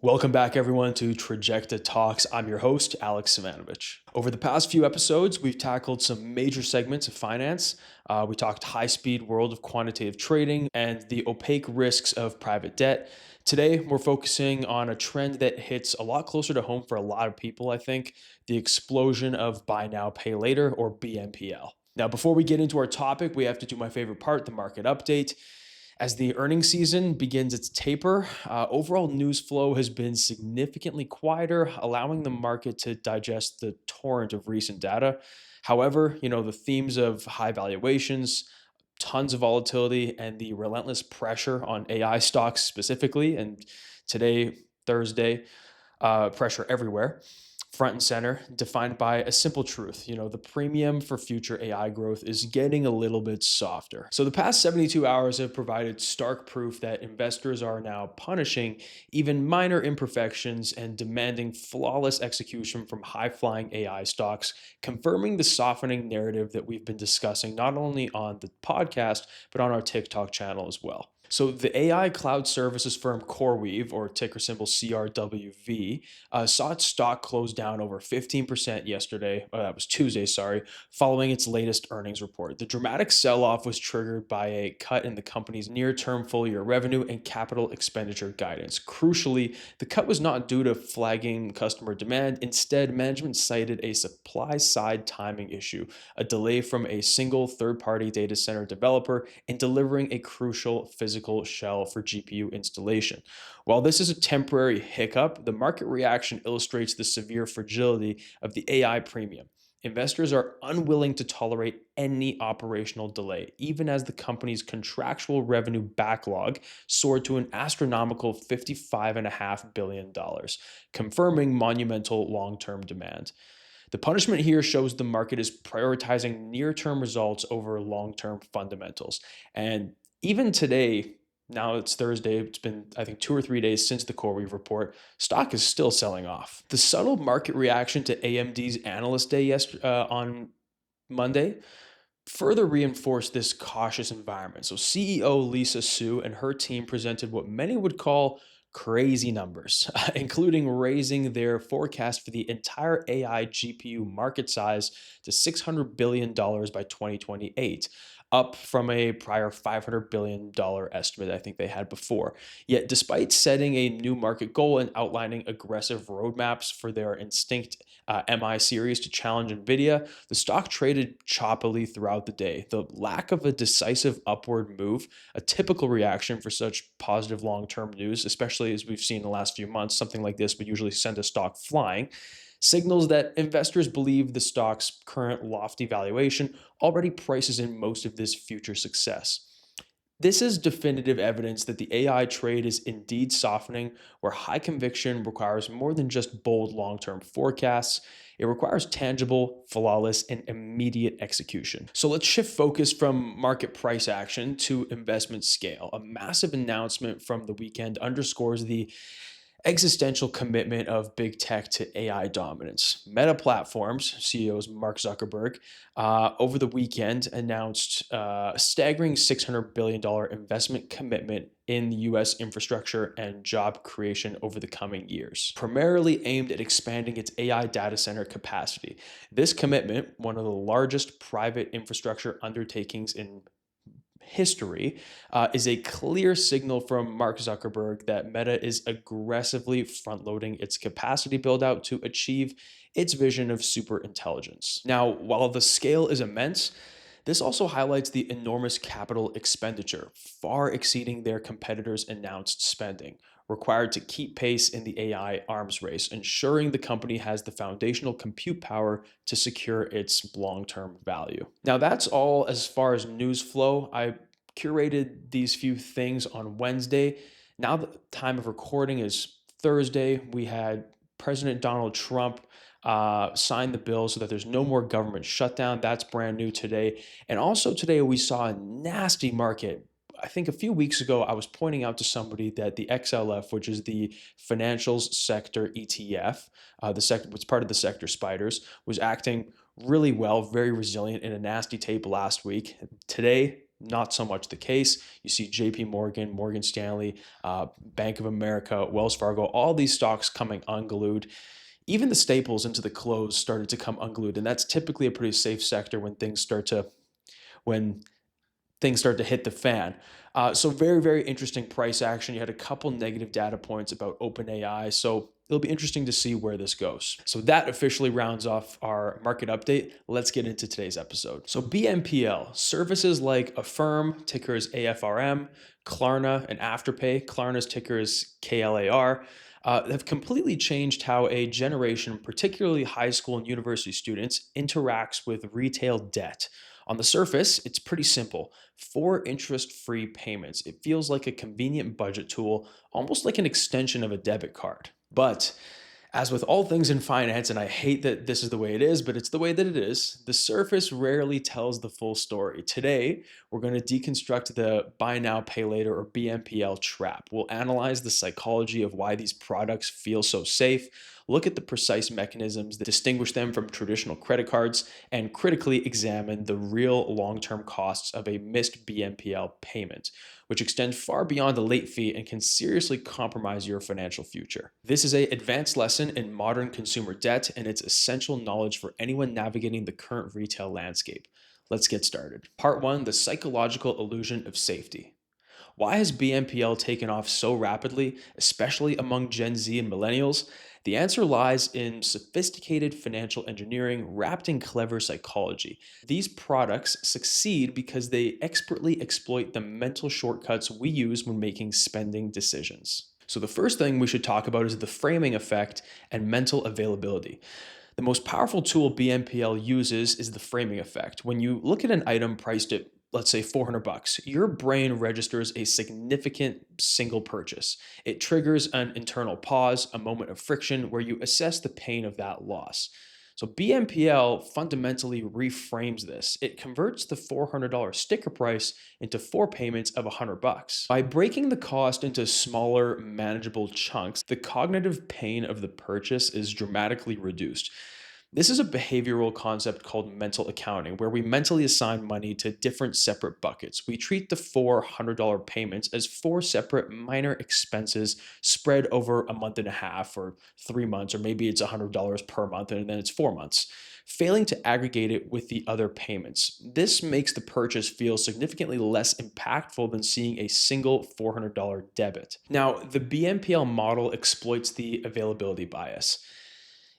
Welcome back, everyone, to Trajecta Talks. I'm your host, Alex Savanovich. Over the past few episodes, we've tackled some major segments of finance. We talked high-speed world of quantitative trading and the opaque risks of private debt. Today, we're focusing on a trend that hits a lot closer to home for a lot of people, I think, the explosion of buy now, pay later, or BNPL. Now, before we get into our topic, we have to do my favorite part, the market update. As the earnings season begins its taper, overall news flow has been significantly quieter, allowing the market to digest the torrent of recent data. However, the themes of high valuations, tons of volatility, and the relentless pressure on AI stocks specifically, and today, Thursday, pressure everywhere, front and center, defined by a simple truth. The premium for future AI growth is getting a little bit softer. So the past 72 hours have provided stark proof that investors are now punishing even minor imperfections and demanding flawless execution from high-flying AI stocks, confirming the softening narrative that we've been discussing not only on the podcast, but on our TikTok channel as well. So the AI cloud services firm CoreWeave, or ticker symbol CRWV, saw its stock close down over 15% yesterday. That was Tuesday, sorry, following its latest earnings report. The dramatic sell-off was triggered by a cut in the company's near-term full-year revenue and capital expenditure guidance. Crucially, the cut was not due to flagging customer demand. Instead, management cited a supply-side timing issue, a delay from a single third-party data center developer in delivering a crucial physical shell for GPU installation. While this is a temporary hiccup, the market reaction illustrates the severe fragility of the AI premium. Investors are unwilling to tolerate any operational delay, even as the company's contractual revenue backlog soared to an astronomical $55.5 billion, confirming monumental long-term demand. The punishment here shows the market is prioritizing near-term results over long-term fundamentals. And even today, now it's Thursday, it's been, I think, 2 or 3 days since the CoreWeave report, stock is still selling off. The subtle market reaction to AMD's Analyst Day on Monday further reinforced this cautious environment. So CEO Lisa Su and her team presented what many would call crazy numbers, including raising their forecast for the entire AI GPU market size to $600 billion by 2028, up from a prior $500 billion estimate I think they had before. Yet, despite setting a new market goal and outlining aggressive roadmaps for their Instinct MI series to challenge NVIDIA, the stock traded choppily throughout the day. The lack of a decisive upward move, a typical reaction for such positive long-term news, especially as we've seen in the last few months, something like this would usually send a stock flying, signals that investors believe the stock's current lofty valuation already prices in most of this future success. This is definitive evidence that the AI trade is indeed softening, where high conviction requires more than just bold long-term forecasts. It requires tangible, flawless, and immediate execution. So let's shift focus from market price action to investment scale. A massive announcement from the weekend underscores the existential commitment of big tech to AI dominance. Meta Platforms, CEO's Mark Zuckerberg, over the weekend announced a staggering $600 billion investment commitment in the US infrastructure and job creation over the coming years, primarily aimed at expanding its AI data center capacity. This commitment, one of the largest private infrastructure undertakings in history, is a clear signal from Mark Zuckerberg that Meta is aggressively front-loading its capacity build-out to achieve its vision of superintelligence. Now, while the scale is immense, this also highlights the enormous capital expenditure, far exceeding their competitors' announced spending, required to keep pace in the AI arms race, ensuring the company has the foundational compute power to secure its long-term value. Now, that's all as far as news flow. I curated these few things on Wednesday. Now the time of recording is Thursday. We had President Donald Trump sign the bill so that there's no more government shutdown. That's brand new today. And also today we saw a nasty market. I think a few weeks ago, I was pointing out to somebody that the XLF, which is the financials sector ETF, what's part of the sector spiders, was acting really well, very resilient in a nasty tape last week. Today, not so much the case. You see JP Morgan, Morgan Stanley, Bank of America, Wells Fargo, all these stocks coming unglued. Even the staples into the close started to come unglued, and that's typically a pretty safe sector when things start to hit the fan. So very, very interesting price action. You had a couple negative data points about OpenAI. So it'll be interesting to see where this goes. So that officially rounds off our market update. Let's get into today's episode. So BNPL, services like Affirm, ticker is AFRM, Klarna and Afterpay, Klarna's ticker is KLAR, have completely changed how a generation, particularly high school and university students, interacts with retail debt. On the surface, it's pretty simple. 4 interest-free payments. It feels like a convenient budget tool, almost like an extension of a debit card. But as with all things in finance, and I hate that this is the way it is, but it's the way that it is, the surface rarely tells the full story. Today, we're going to deconstruct the buy now, pay later, or BNPL trap. We'll analyze the psychology of why these products feel so safe, look at the precise mechanisms that distinguish them from traditional credit cards, and critically examine the real long-term costs of a missed BNPL payment, which extend far beyond the late fee and can seriously compromise your financial future. This is an advanced lesson in modern consumer debt, and it's essential knowledge for anyone navigating the current retail landscape. Let's get started. Part 1, the psychological illusion of safety. Why has BNPL taken off so rapidly, especially among Gen Z and millennials? The answer lies in sophisticated financial engineering wrapped in clever psychology. These products succeed because they expertly exploit the mental shortcuts we use when making spending decisions. So the first thing we should talk about is the framing effect and mental availability. The most powerful tool BNPL uses is the framing effect. When you look at an item priced at, let's say, $400, your brain registers a significant single purchase. It triggers an internal pause, a moment of friction where you assess the pain of that loss. So BNPL fundamentally reframes this. It converts the $400 sticker price into 4 payments of $100. By breaking the cost into smaller, manageable chunks, the cognitive pain of the purchase is dramatically reduced. This is a behavioral concept called mental accounting, where we mentally assign money to different separate buckets. We treat the $400 payments as 4 separate minor expenses spread over a month and a half or 3 months, or maybe it's $100 per month and then it's 4 months, failing to aggregate it with the other payments. This makes the purchase feel significantly less impactful than seeing a single $400 debit. Now, the BNPL model exploits the availability bias.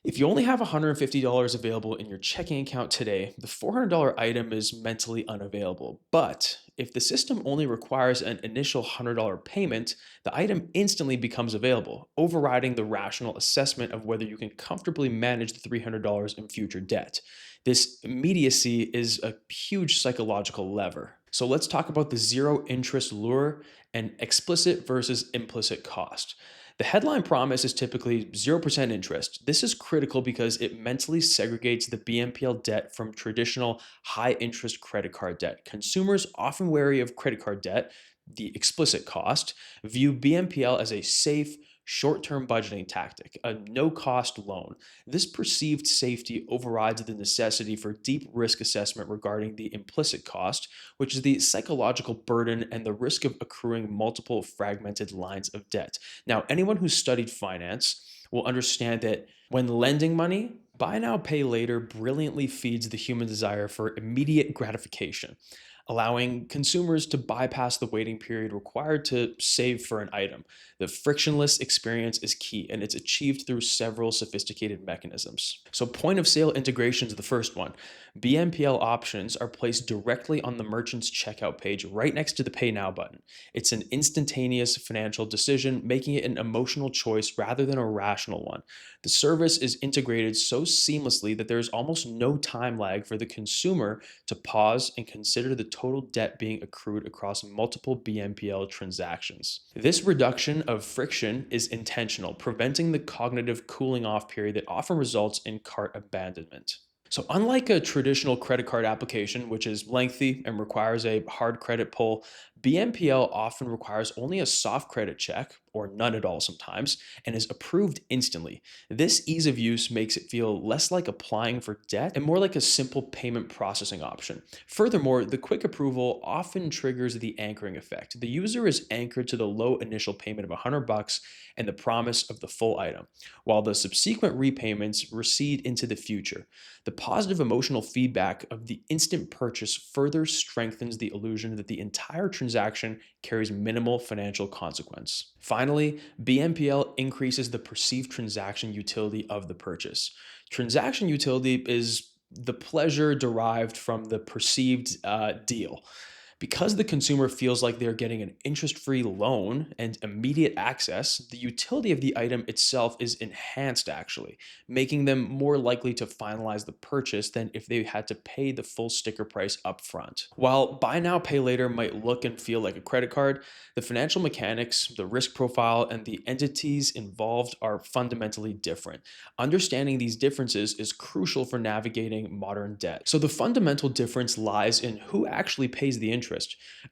If you only have $150 available in your checking account today, the $400 item is mentally unavailable. But if the system only requires an initial $100 payment, the item instantly becomes available, overriding the rational assessment of whether you can comfortably manage the $300 in future debt. This immediacy is a huge psychological lever. So let's talk about the zero interest lure and explicit versus implicit cost. The headline promise is typically 0% interest. This is critical because it mentally segregates the BNPL debt from traditional high interest credit card debt. Consumers, often wary of credit card debt, the explicit cost, view BNPL as a safe, short-term budgeting tactic, a no-cost loan. This perceived safety overrides the necessity for deep risk assessment regarding the implicit cost, which is the psychological burden and the risk of accruing multiple fragmented lines of debt. Now, anyone who's studied finance will understand that when lending money, buy now, pay later brilliantly feeds the human desire for immediate gratification, allowing consumers to bypass the waiting period required to save for an item. The frictionless experience is key, and it's achieved through several sophisticated mechanisms. So point of sale integration is the first one. BNPL options are placed directly on the merchant's checkout page right next to the Pay Now button. It's an instantaneous financial decision, making it an emotional choice rather than a rational one. The service is integrated so seamlessly that there's almost no time lag for the consumer to pause and consider the total debt being accrued across multiple BNPL transactions. This reduction of friction is intentional, preventing the cognitive cooling off period that often results in cart abandonment. So unlike a traditional credit card application, which is lengthy and requires a hard credit pull, BNPL often requires only a soft credit check, or none at all sometimes, and is approved instantly. This ease of use makes it feel less like applying for debt and more like a simple payment processing option. Furthermore, the quick approval often triggers the anchoring effect. The user is anchored to the low initial payment of $100 and the promise of the full item, while the subsequent repayments recede into the future. The positive emotional feedback of the instant purchase further strengthens the illusion that the entire transaction carries minimal financial consequence. Finally, BNPL increases the perceived transaction utility of the purchase. Transaction utility is the pleasure derived from the perceived deal. Because the consumer feels like they're getting an interest free loan and immediate access, the utility of the item itself is enhanced, actually, making them more likely to finalize the purchase than if they had to pay the full sticker price upfront. While buy now, pay later might look and feel like a credit card, the financial mechanics, the risk profile, and the entities involved are fundamentally different. Understanding these differences is crucial for navigating modern debt. So, the fundamental difference lies in who actually pays the interest.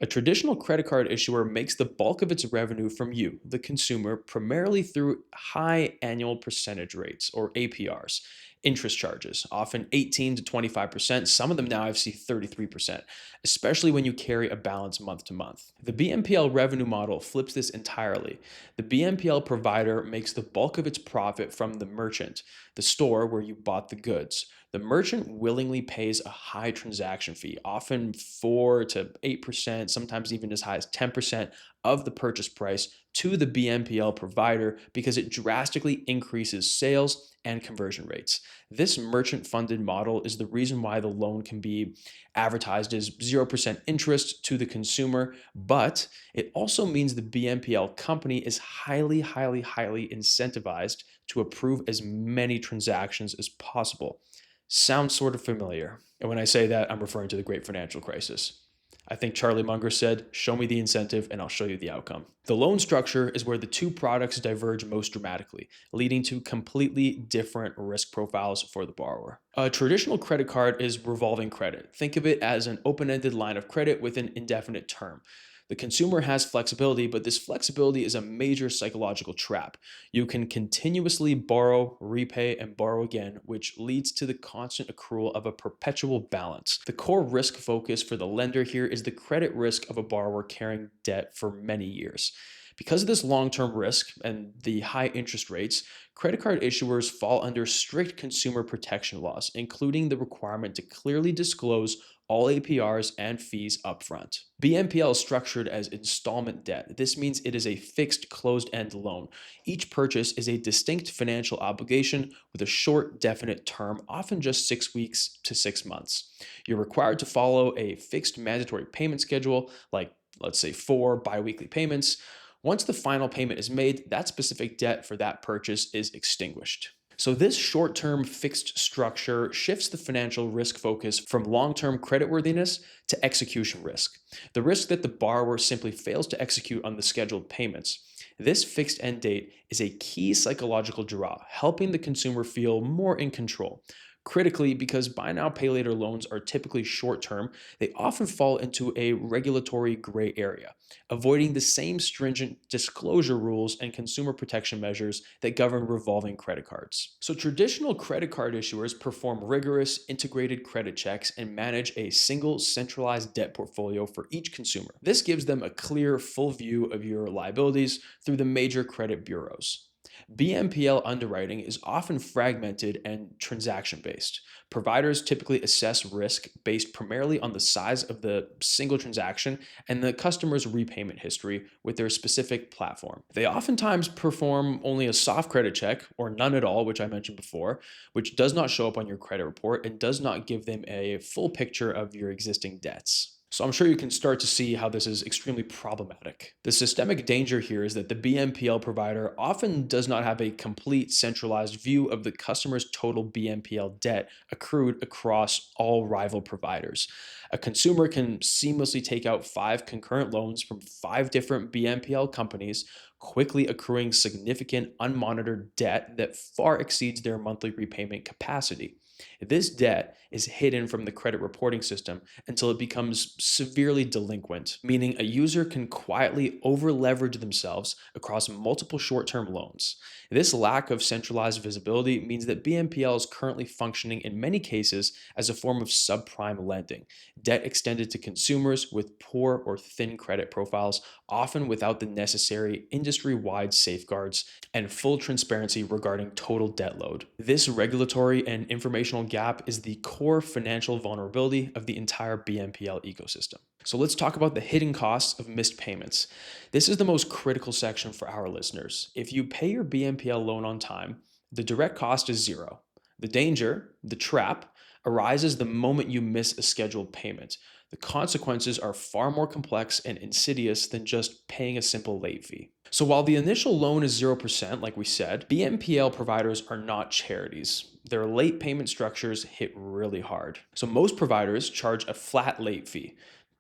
A traditional credit card issuer makes the bulk of its revenue from you, the consumer, primarily through high annual percentage rates, or APRs. Interest charges, often 18 to 25%. Some of them now I've seen 33%, especially when you carry a balance month to month. The BNPL revenue model flips this entirely. The BNPL provider makes the bulk of its profit from the merchant, the store where you bought the goods. The merchant willingly pays a high transaction fee, often 4 to 8%, sometimes even as high as 10% of the purchase price to the BNPL provider because it drastically increases sales and conversion rates. This merchant funded model is the reason why the loan can be advertised as 0% interest to the consumer, but it also means the BNPL company is highly incentivized to approve as many transactions as possible. Sounds sort of familiar. And when I say that, I'm referring to the great financial crisis. I think Charlie Munger said, "Show me the incentive and I'll show you the outcome." The loan structure is where the two products diverge most dramatically, leading to completely different risk profiles for the borrower. A traditional credit card is revolving credit. Think of it as an open-ended line of credit with an indefinite term. The consumer has flexibility, but this flexibility is a major psychological trap. You can continuously borrow, repay, and borrow again, which leads to the constant accrual of a perpetual balance. The core risk focus for the lender here is the credit risk of a borrower carrying debt for many years. Because of this long-term risk and the high interest rates, credit card issuers fall under strict consumer protection laws, including the requirement to clearly disclose all APRs and fees upfront. BNPL is structured as installment debt. This means it is a fixed closed-end loan. Each purchase is a distinct financial obligation with a short, definite term, often just 6 weeks to 6 months. You're required to follow a fixed mandatory payment schedule, like let's say 4 biweekly payments. Once the final payment is made, that specific debt for that purchase is extinguished. So this short-term fixed structure shifts the financial risk focus from long-term creditworthiness to execution risk, the risk that the borrower simply fails to execute on the scheduled payments. This fixed end date is a key psychological draw, helping the consumer feel more in control. Critically, because buy now, pay later loans are typically short term, they often fall into a regulatory gray area, avoiding the same stringent disclosure rules and consumer protection measures that govern revolving credit cards. So, traditional credit card issuers perform rigorous integrated credit checks and manage a single centralized debt portfolio for each consumer. This gives them a clear, full view of your liabilities through the major credit bureaus. BNPL underwriting is often fragmented and transaction based. Providers typically assess risk based primarily on the size of the single transaction and the customer's repayment history with their specific platform. They oftentimes perform only a soft credit check, or none at all, which I mentioned before, which does not show up on your credit report and does not give them a full picture of your existing debts. So I'm sure you can start to see how this is extremely problematic. The systemic danger here is that the BNPL provider often does not have a complete centralized view of the customer's total BNPL debt accrued across all rival providers. A consumer can seamlessly take out 5 concurrent loans from 5 different BNPL companies, quickly accruing significant unmonitored debt that far exceeds their monthly repayment capacity. This debt is hidden from the credit reporting system until it becomes severely delinquent, meaning a user can quietly over leverage themselves across multiple short term loans. This lack of centralized visibility means that BNPL is currently functioning in many cases as a form of subprime lending, debt extended to consumers with poor or thin credit profiles, often without the necessary industry wide safeguards and full transparency regarding total debt load. This regulatory and informational gap is the core financial vulnerability of the entire BNPL ecosystem. So let's talk about the hidden costs of missed payments. This is the most critical section for our listeners. If you pay your BNPL loan on time, the direct cost is zero. The danger, the trap, arises the moment you miss a scheduled payment. The consequences are far more complex and insidious than just paying a simple late fee. So while the initial loan is 0%, like we said, BNPL providers are not charities. Their late payment structures hit really hard. So most providers charge a flat late fee.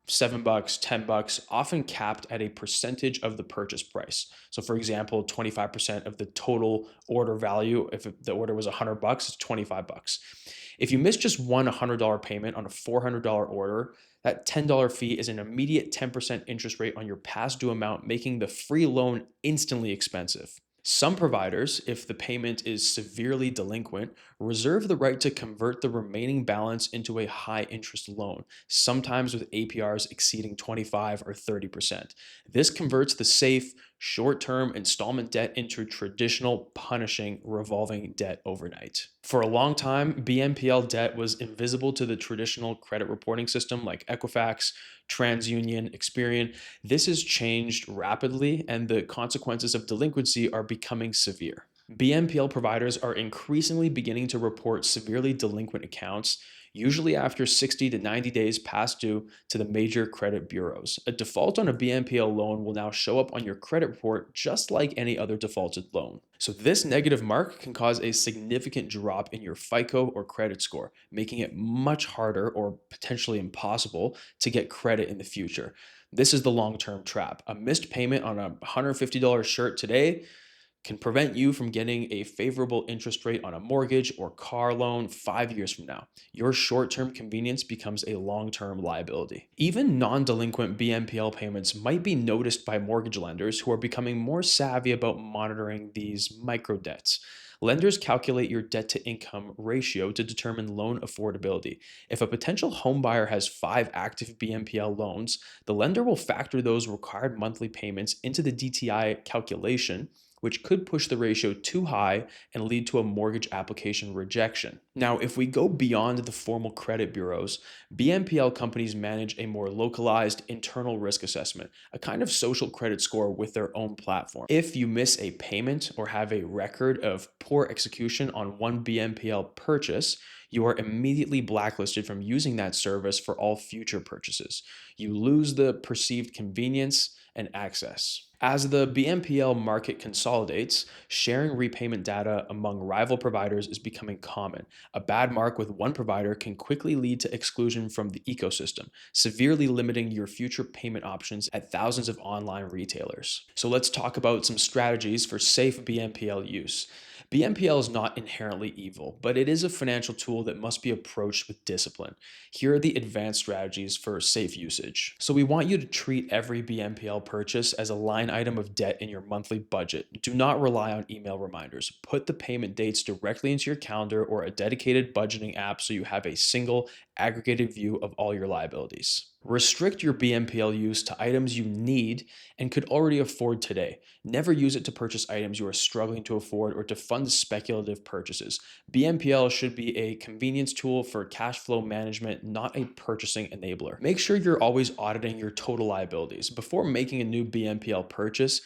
$7, $10, often capped at a percentage of the purchase price. So, for example, 25% of the total order value. If the order was $100, it's $25. If you miss just one $100 payment on a $400 order, that $10 fee is an immediate 10% interest rate on your past due amount, making the free loan instantly expensive. Some providers, if the payment is severely delinquent, reserve the right to convert the remaining balance into a high interest loan, sometimes with APRs exceeding 25 or 30%. This converts the safe, short term installment debt into traditional, punishing, revolving debt overnight. For a long time, BNPL debt was invisible to the traditional credit reporting system like Equifax, TransUnion, Experian. This has changed rapidly, and the consequences of delinquency are becoming severe. BNPL providers are increasingly beginning to report severely delinquent accounts, usually after 60 to 90 days past due, to the major credit bureaus. A default on a BNPL loan will now show up on your credit report just like any other defaulted loan. So this negative mark can cause a significant drop in your FICO or credit score, making it much harder or potentially impossible to get credit in the future. This is the long-term trap. A missed payment on a $150 shirt today can prevent you from getting a favorable interest rate on a mortgage or car loan 5 years from now. Your short term convenience becomes a long term liability. Even non delinquent BNPL payments might be noticed by mortgage lenders who are becoming more savvy about monitoring these micro debts. Lenders calculate your debt to income ratio to determine loan affordability. If a potential homebuyer has 5 active BNPL loans, the lender will factor those required monthly payments into the DTI calculation, which could push the ratio too high and lead to a mortgage application rejection. Now, if we go beyond the formal credit bureaus, BNPL companies manage a more localized internal risk assessment, a kind of social credit score with their own platform. If you miss a payment or have a record of poor execution on one BNPL purchase, you are immediately blacklisted from using that service for all future purchases. You lose the perceived convenience and access. As the BNPL market consolidates, sharing repayment data among rival providers is becoming common. A bad mark with one provider can quickly lead to exclusion from the ecosystem, severely limiting your future payment options at thousands of online retailers. So let's talk about some strategies for safe BNPL use. BNPL is not inherently evil, but it is a financial tool that must be approached with discipline. Here are the advanced strategies for safe usage. So we want you to treat every BNPL purchase as a line item of debt in your monthly budget. Do not rely on email reminders. Put the payment dates directly into your calendar or a dedicated budgeting app so you have a single aggregated view of all your liabilities. Restrict your BNPL use to items you need and could already afford today. Never use it to purchase items you are struggling to afford or to fund speculative purchases. BNPL should be a convenience tool for cash flow management, not a purchasing enabler. Make sure you're always auditing your total liabilities. Before making a new BNPL purchase,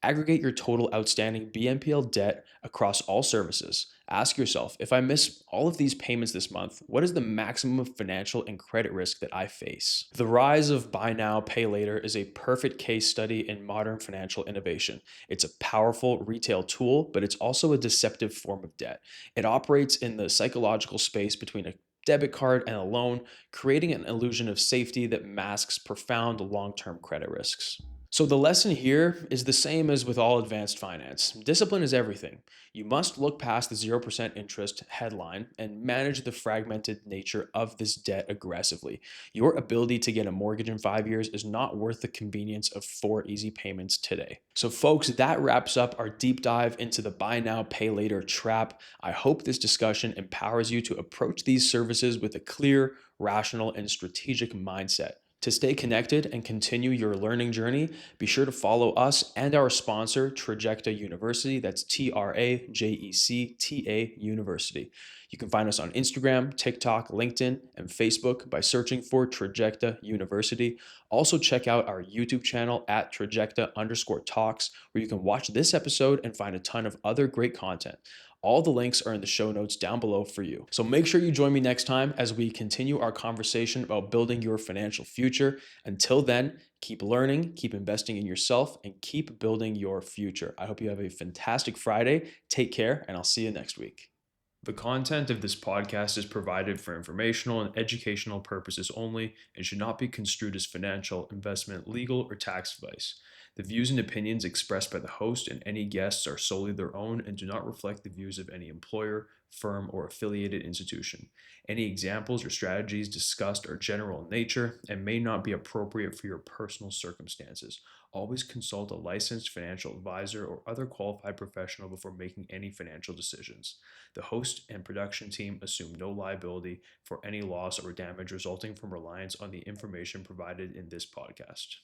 aggregate your total outstanding BNPL debt across all services. Ask yourself, if I miss all of these payments this month, what is the maximum financial and credit risk that I face? The rise of buy now, pay later is a perfect case study in modern financial innovation. It's a powerful retail tool, but it's also a deceptive form of debt. It operates in the psychological space between a debit card and a loan, creating an illusion of safety that masks profound long-term credit risks. So, the lesson here is the same as with all advanced finance. Discipline is everything. You must look past the 0% interest headline and manage the fragmented nature of this debt aggressively. Your ability to get a mortgage in 5 years is not worth the convenience of 4 easy payments today. So, folks, that wraps up our deep dive into the buy now, pay later trap. I hope this discussion empowers you to approach these services with a clear, rational, and strategic mindset. To stay connected and continue your learning journey, be sure to follow us and our sponsor, Trajecta University. That's Trajecta University. You can find us on Instagram, TikTok, LinkedIn, and Facebook by searching for Trajecta University. Also, check out our YouTube channel at Trajecta_Talks, where you can watch this episode and find a ton of other great content. All the links are in the show notes down below for you. So make sure you join me next time as we continue our conversation about building your financial future. Until then, keep learning, keep investing in yourself, and keep building your future. I hope you have a fantastic Friday. Take care, and I'll see you next week. The content of this podcast is provided for informational and educational purposes only and should not be construed as financial, investment, legal, or tax advice. The views and opinions expressed by the host and any guests are solely their own and do not reflect the views of any employer, firm, or affiliated institution. Any examples or strategies discussed are general in nature and may not be appropriate for your personal circumstances. Always consult a licensed financial advisor or other qualified professional before making any financial decisions. The host and production team assume no liability for any loss or damage resulting from reliance on the information provided in this podcast.